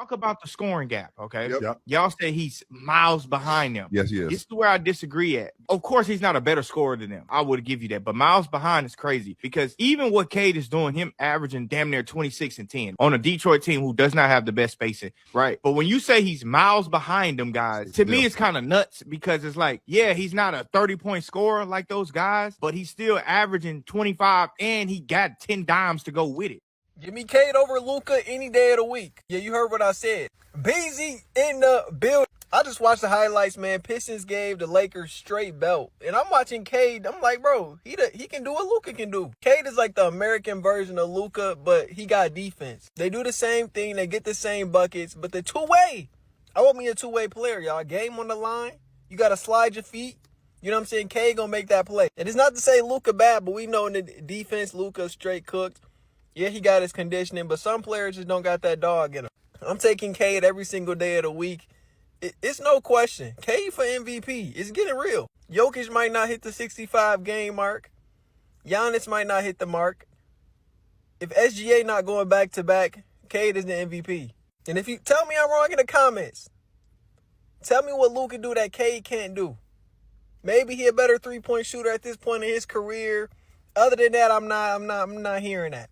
talk about the scoring gap, okay? Yep. Y'all say he's miles behind them. Yes, he is. This is where I disagree at. Of course, he's not a better scorer than them. I would give you that. But miles behind is crazy because even what Cade is doing, him averaging damn near 26 and 10 on a Detroit team who does not have the best spacing, right? But when you say he's miles behind them guys, to me, it's kind of nuts because it's like, yeah, he's not a 30-point scorer like those guys, but he's still averaging 25 and he got 10 dimes to go with it. Give me Cade over Luka any day of the week. Yeah, you heard what I said. Beasley in the building. I just watched the highlights, man. Pistons gave the Lakers straight belt. And I'm watching Cade. I'm like, bro, he can do what Luka can do. Cade is like the American version of Luka, but he got defense. They do the same thing. They get the same buckets, but the two-way. I want me a two-way player, y'all. Game on the line. You got to slide your feet. You know what I'm saying? Cade gonna make that play. And it's not to say Luka bad, but we know in the defense, Luka straight cooked. Yeah, he got his conditioning, but some players just don't got that dog in them. I'm taking Cade every single day of the week. It's no question. Cade for MVP. It's getting real. Jokic might not hit the 65 game mark. Giannis might not hit the mark. If SGA not going back to back, Cade is the MVP. And if you tell me I'm wrong in the comments, tell me what Luka do that Cade can't do. Maybe he a better 3-point shooter at this point in his career. Other than that, I'm not hearing that.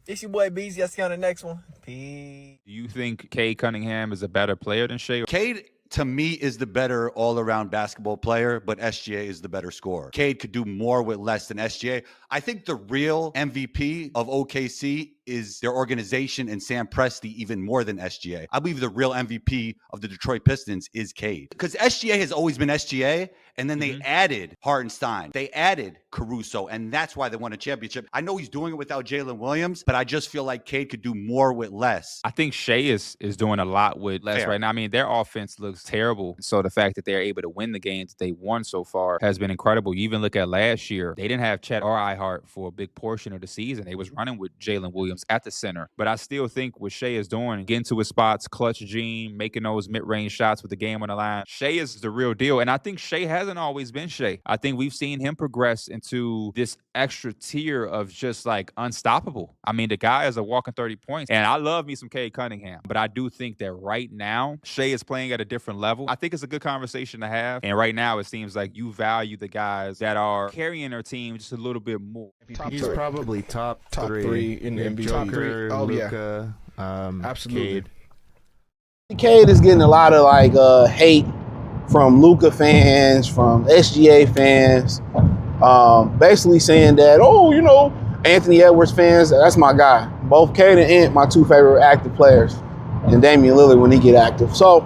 It's your boy Beezy. I'll see you on the next one. Peace. Do you think Cade Cunningham is a better player than Shea? Cade, to me, is the better all-around basketball player, but SGA is the better scorer. Cade could do more with less than SGA. I think the real MVP of OKC is their organization and Sam Presti even more than SGA. I believe the real MVP of the Detroit Pistons is Cade. Because SGA has always been SGA, and then they added Hartenstein. They added Caruso, and that's why they won a championship. I know he's doing it without Jalen Williams, but I just feel like Cade could do more with less. I think Shea is doing a lot with less right now. I mean, their offense looks terrible. So the fact that they're able to win the games they won so far has been incredible. You even look at last year, they didn't have Chet or Ihart for a big portion of the season. They was running with Jalen Williams at the center. But I still think what Shea is doing, getting to his spots, clutch gene, making those mid-range shots with the game on the line, Shea is the real deal. And I think Shea hasn't always been Shea. I think we've seen him progress into this extra tier of just like unstoppable. I mean, the guy is a walking 30 points. And I love me some Cade Cunningham. But I do think that right now, Shea is playing at a different level. I think it's a good conversation to have. And right now, it seems like you value the guys that are carrying their team just a little bit more. He's probably top three in the NBA. Joker, Luka, absolutely. Cade is getting a lot of hate from Luka fans, from SGA fans, basically saying that, Anthony Edwards fans, that's my guy. Both Cade and Ant, my two favorite active players, and Damian Lillard when he get active. So,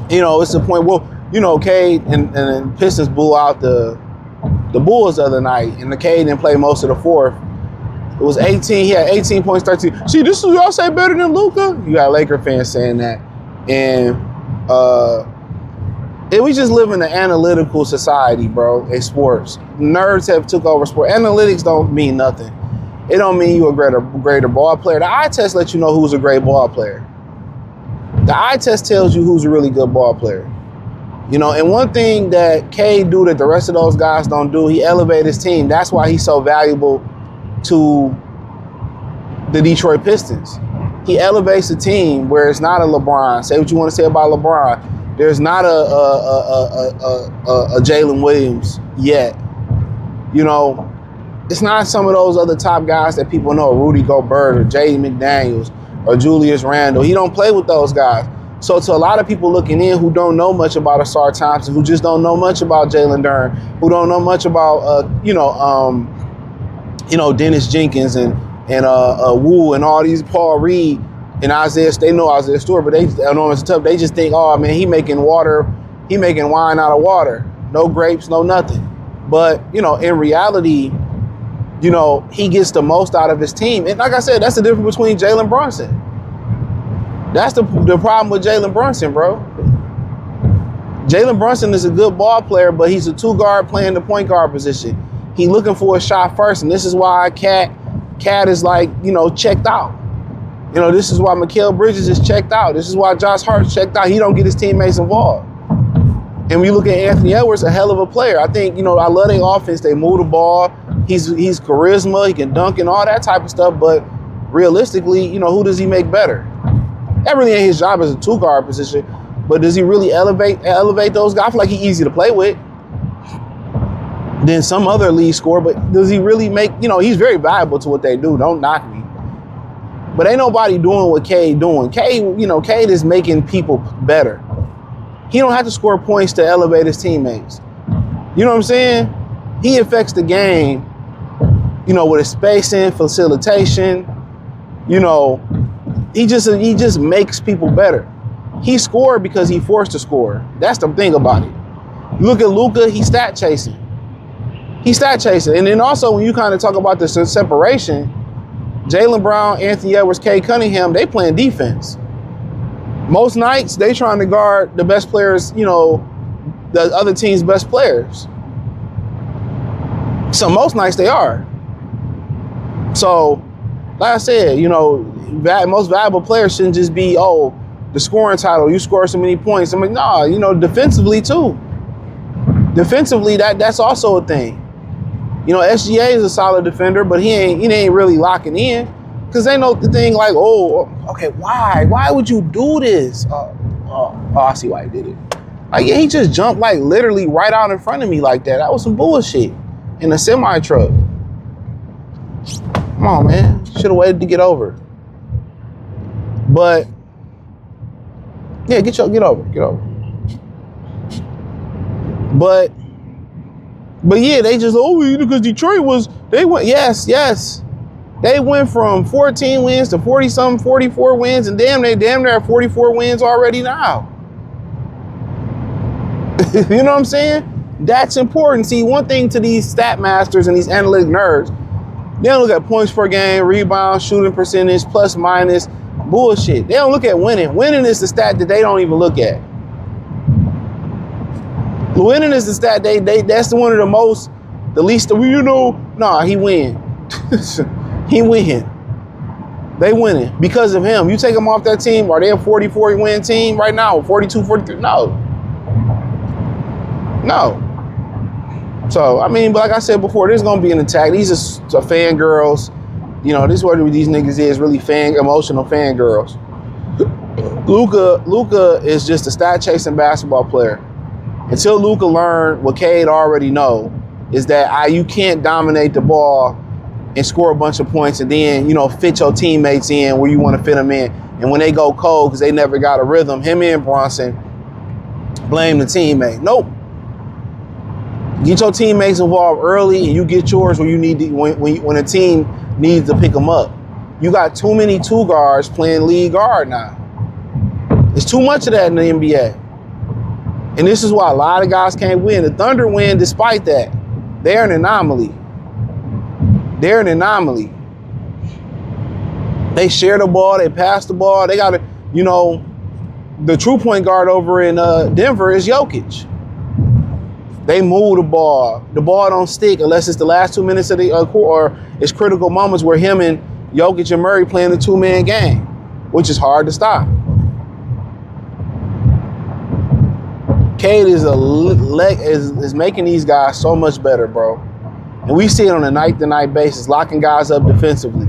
it's the point. Well, Cade and Pistons blew out the Bulls the other night, and the Cade didn't play most of the fourth. It was 18. He had 18 points, 13. See, this is y'all say better than Luka. You got Laker fans saying that, and we just live in an analytical society, bro. In sports, nerds have took over sport. Analytics don't mean nothing. It don't mean you a greater ball player. The eye test lets you know who's a great ball player. The eye test tells you who's a really good ball player. And one thing that Cade do that the rest of those guys don't do, he elevated his team. That's why he's so valuable to the Detroit Pistons. He elevates the team where it's not a LeBron. Say what you want to say about LeBron. There's not a Jalen Williams yet. It's not some of those other top guys that people know, Rudy Gobert or Jaden McDaniels or Julius Randle. He don't play with those guys. So to a lot of people looking in who don't know much about Asar Thompson, who just don't know much about Jalen Duren, who don't know much about Dennis Jenkins and Wu and all these, Paul Reed and Isaiah, they know Isaiah Stewart, but they know it's tough. They just think, oh man, he making wine out of water. No grapes, no nothing. But, in reality, he gets the most out of his team. And like I said, that's the difference between Jalen Brunson. That's the problem with Jalen Brunson, bro. Jalen Brunson is a good ball player, but he's a two guard playing the point guard position. He's looking for a shot first, and this is why Cat is checked out. This is why Mikal Bridges is checked out. This is why Josh Hart's checked out. He don't get his teammates involved. And when you look at Anthony Edwards, a hell of a player. I think, I love their offense. They move the ball. He's charisma. He can dunk and all that type of stuff. But realistically, who does he make better? That really ain't his job as a 2-guard position. But does he really elevate those guys? I feel like he's easy to play with than some other lead scorer, but does he really make, he's very valuable to what they do. Don't knock me. But ain't nobody doing what Cade doing. Cade is making people better. He don't have to score points to elevate his teammates. You know what I'm saying? He affects the game, with his spacing, facilitation. He just makes people better. He scored because he forced to score. That's the thing about it. You look at Luka, he's stat chasing. And then also when you kind of talk about the separation, Jaylen Brown, Anthony Edwards, Cade Cunningham, they playing defense. Most nights they trying to guard the best players, the other team's best players. So most nights they are. So, like I said, most valuable players shouldn't just be, the scoring title, you score so many points. I'm like, nah, defensively too. Defensively, that's also a thing. SGA is a solid defender, but he ain't really locking in because they know the thing like, okay, why would you do this? I see why he did it. Like, yeah, he just jumped like literally right out in front of me like that. That was some bullshit in a semi truck. Come on, man, should have waited to get over. But yeah, get over. But yeah, they just, because Detroit yes. They went from 14 wins to 40-something, 44 wins, and damn near at 44 wins already now. You know what I'm saying? That's important. See, one thing to these stat masters and these analytic nerds, they don't look at points per game, rebound, shooting percentage, plus, minus, bullshit. They don't look at winning. Winning is the stat that they don't even look at. Winning is the stat that's one of the least, he win. He win. They winning because of him. You take him off that team, are they a 40 win team right now? 42, 43? No. So, but like I said before, there's going to be an attack. These are fangirls. This is what these niggas is, really emotional fangirls. Luka is just a stat-chasing basketball player. Until Luka learned what Cade already know, is that you can't dominate the ball and score a bunch of points and then, fit your teammates in where you want to fit them in. And when they go cold because they never got a rhythm, him and Bronson blame the teammate. Nope. Get your teammates involved early and you get yours when you need to, when a team needs to pick them up. You got too many 2 guards playing lead guard now. There's too much of that in the NBA. And this is why a lot of guys can't win. The Thunder win despite that. They're an anomaly. They share the ball. They pass the ball. They got the true point guard over in Denver is Jokic. They move the ball. The ball don't stick unless it's the last 2 minutes of the or it's critical moments where him and Jokic and Murray playing the 2-man game, which is hard to stop. Cade is making these guys so much better, bro. And we see it on a night-to-night basis, locking guys up defensively.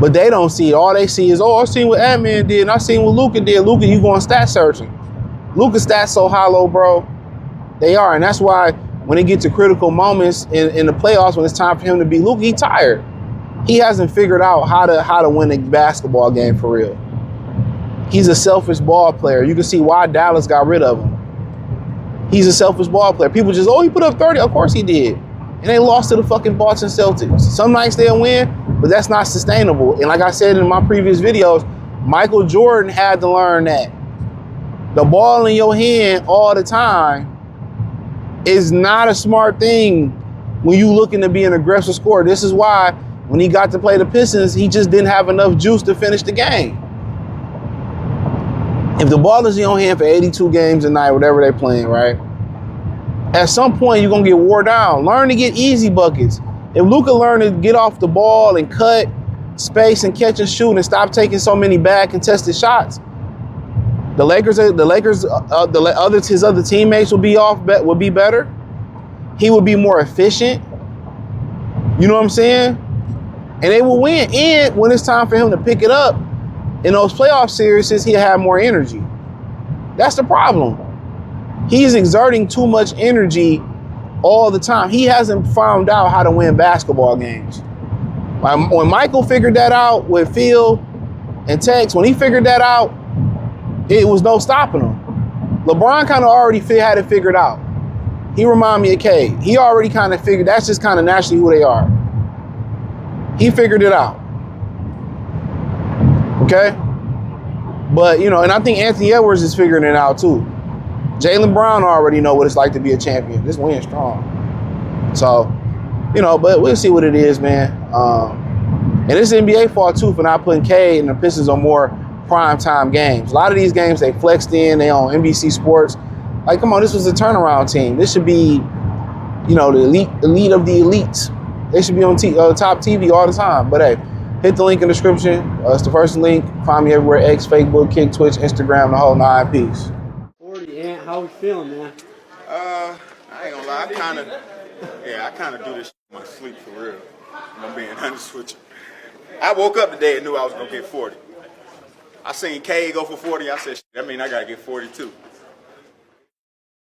But they don't see it. All they see is, I seen what Ant-Man did, and I seen what Luka did. Luka, you going stat searching. Luka's stats so hollow, bro. They are, and that's why when it gets to critical moments in the playoffs, when it's time for him to be Luka, he tired. He hasn't figured out how to win a basketball game for real. He's a selfish ball player. You can see why Dallas got rid of him. He's a selfish ball player. People just, he put up 30. Of course he did. And they lost to the fucking Boston Celtics. Some nights they'll win, but that's not sustainable. And like I said in my previous videos, Michael Jordan had to learn that the ball in your hand all the time is not a smart thing when you looking to be an aggressive scorer. This is why when he got to play the Pistons, he just didn't have enough juice to finish the game. If the ball is in your hand for 82 games a night, whatever they're playing, right? At some point, you're going to get wore down. Learn to get easy buckets. If Luka learned to get off the ball and cut space and catch and shoot and stop taking so many bad contested shots, his other teammates will be better. He will be more efficient. You know what I'm saying? And they will win. And when it's time for him to pick it up, in those playoff series, he'll have more energy. That's the problem. He's exerting too much energy all the time. He hasn't found out how to win basketball games. When Michael figured that out with Phil and Tex, when he figured that out, it was no stopping him. LeBron kind of already had it figured out. He reminded me of Cade. He already kind of figured, that's just kind of naturally who they are. He figured it out. Okay? But, you know, and I think Anthony Edwards is figuring it out too. Jaylen Brown already know what it's like to be a champion. Just win strong. So, you know, but we'll see what it is, man. And it's NBA fault too for not putting Cade and the Pistons on more primetime games. A lot of these games they flexed in, they on NBC Sports. Like, come on, this was a turnaround team. This should be, you know, the elite of the elites. They should be on top TV all the time. But hey, hit the link in the description. It's the first link. Find me everywhere: X, Facebook, Kick, Twitch, Instagram, the whole 9. Peace. How we feeling, man? I ain't gonna lie. I kind of do this in my sleep for real. I'm being honest with you. I woke up today and knew I was gonna get 40. I seen Cade go for 40. I said, that mean I gotta get 42.